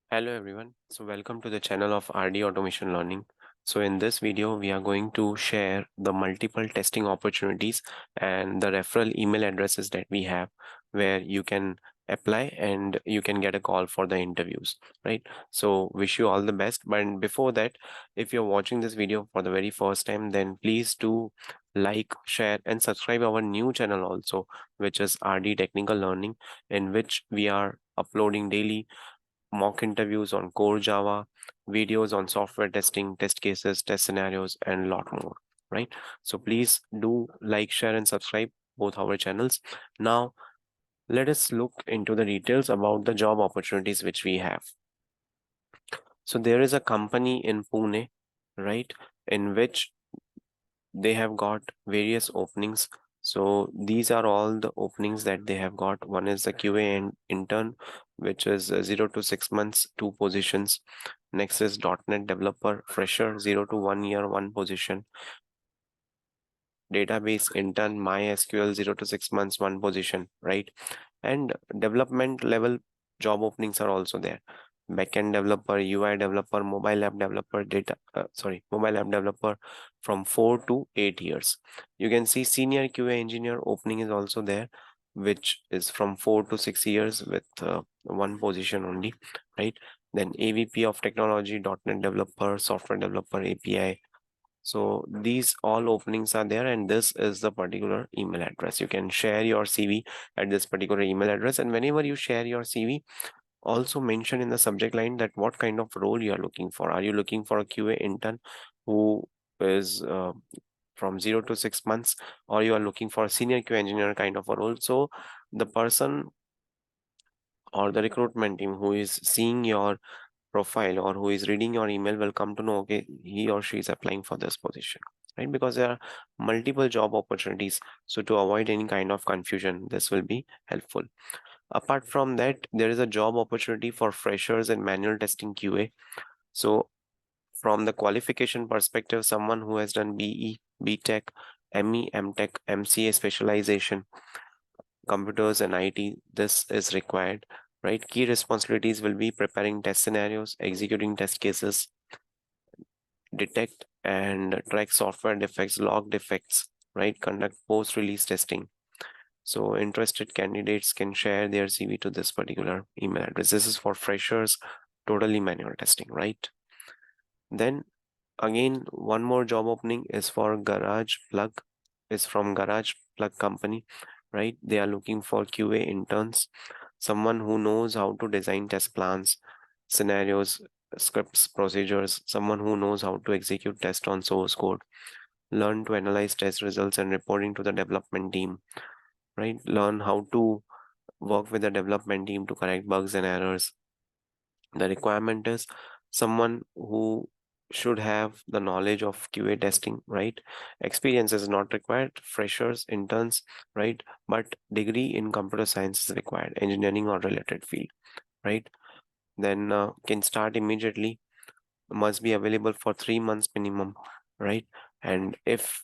Hello everyone. So welcome to the channel of RD Automation Learning. So in this video, we are going to share the multiple testing opportunities and the referral email addresses that we have where you can apply and you can get a call for the interviews, right? So wish you all the best. But before that, if you're watching this video for the very first time, then please do like, share and subscribe our new channel also, which is RD Technical Learning, in which we are uploading daily mock interviews on core Java, videos on software testing, test cases, test scenarios, and a lot more, right? So please do like, share, and subscribe both our channels. Now, let us look into the details about the job opportunities which we have. So there is a company in Pune, right, in which they have got various openings. So these are all the openings that they have got. One is the QA and intern, which is 0 to 6 months, two positions. Next is .NET developer fresher, 0 to 1 year, one position. Database intern, MySQL, 0 to 6 months, one position, right? And development level job openings are also there. Backend developer, UI developer, mobile app developer, mobile app developer from 4 to 8 years. You can see senior QA engineer opening is also there, which is from 4 to 6 years with one position only, right? Then AVP of technology, .NET developer, software developer, API. So these all openings are there, and this is the particular email address. You can share your CV at this particular email address, and whenever you share your CV, also mention in the subject line that what kind of role you are looking for. Are you looking for a QA intern who is from 0 to 6 months, or you are looking for a senior QA engineer kind of a role? So the person or the recruitment team who is seeing your profile or who is reading your email will come to know, okay, he or she is applying for this position, right? Because there are multiple job opportunities. So to avoid any kind of confusion, this will be helpful. Apart from that, there is a job opportunity for freshers in manual testing QA. So from the qualification perspective, someone who has done BE, BTech, ME, MTech, MCA specialization, computers and IT, this is required, right? Key responsibilities will be preparing test scenarios, executing test cases, detect and track software defects, log defects, right? Conduct post-release testing. So interested candidates can share their CV to this particular email address. This is for freshers, totally manual testing, right? Then again, one more job opening is for Garage Plug, is from Garage Plug company, right? They are looking for QA interns, someone who knows how to design test plans, scenarios, scripts, procedures, someone who knows how to execute test on source code, learn to analyze test results and reporting to the development team, right? Learn how to work with the development team to correct bugs and errors. The requirement is someone who should have the knowledge of QA testing, right? Experience is not required, freshers, interns, right? But degree in computer science is required, engineering or related field, right? Then can start immediately, must be available for 3 months minimum, right? And if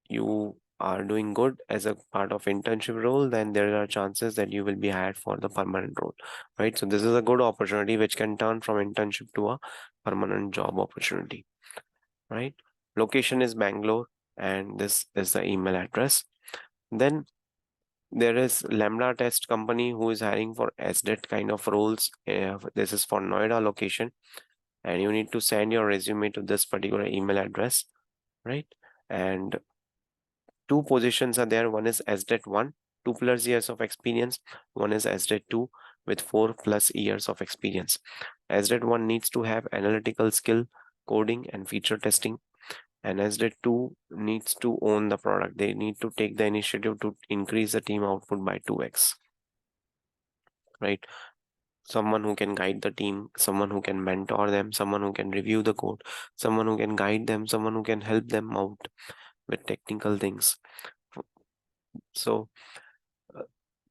you are doing good as a part of internship role, then there are chances that you will be hired for the permanent role, right? So this is a good opportunity which can turn from internship to a permanent job opportunity, right? Location is Bangalore, and this is the email address. Then there is Lambda Test company who is hiring for SDET kind of roles. This is for Noida location, and you need to send your resume to this particular email address, right? And two positions are there. One is SDET 1, 2+ years of experience. One is SDET 2 with 4+ years of experience. SDET 1 needs to have analytical skill, coding, and feature testing. And SDET 2 needs to own the product. They need to take the initiative to increase the team output by 2x, right? Someone who can guide the team, someone who can mentor them, someone who can review the code, someone who can guide them, someone who can help them out with technical things. So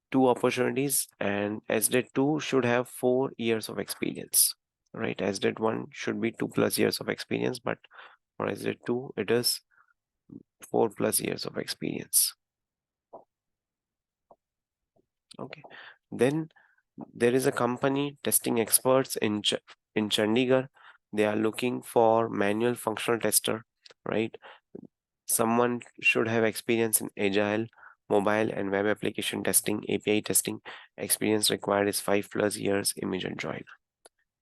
two opportunities, and SDET 2 should have 4 years of experience, right? SDET 1 should be 2+ years of experience, but for SDET 2 it is 4+ years of experience. Okay, then There is a company testing experts in Chandigarh. They are looking for manual functional tester, right? Someone should have experience in agile, mobile and web application testing, API testing. Experience required is 5+ years, immediate join,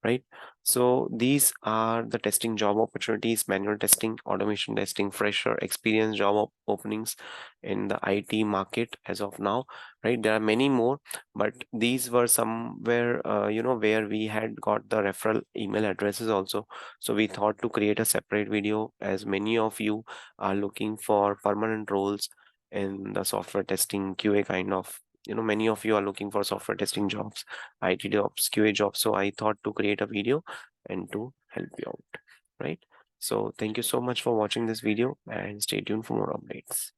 right? So these are the testing job opportunities: manual testing, automation testing, fresher experience job openings in the IT market as of now, right? There are many more, but these were somewhere, where we had got the referral email addresses also. So we thought to create a separate video, as many of you are looking for permanent roles in the software testing QA kind of, many of you are looking for software testing jobs, IT jobs, QA jobs. So I thought to create a video and to help you out, right? So thank you so much for watching this video and stay tuned for more updates.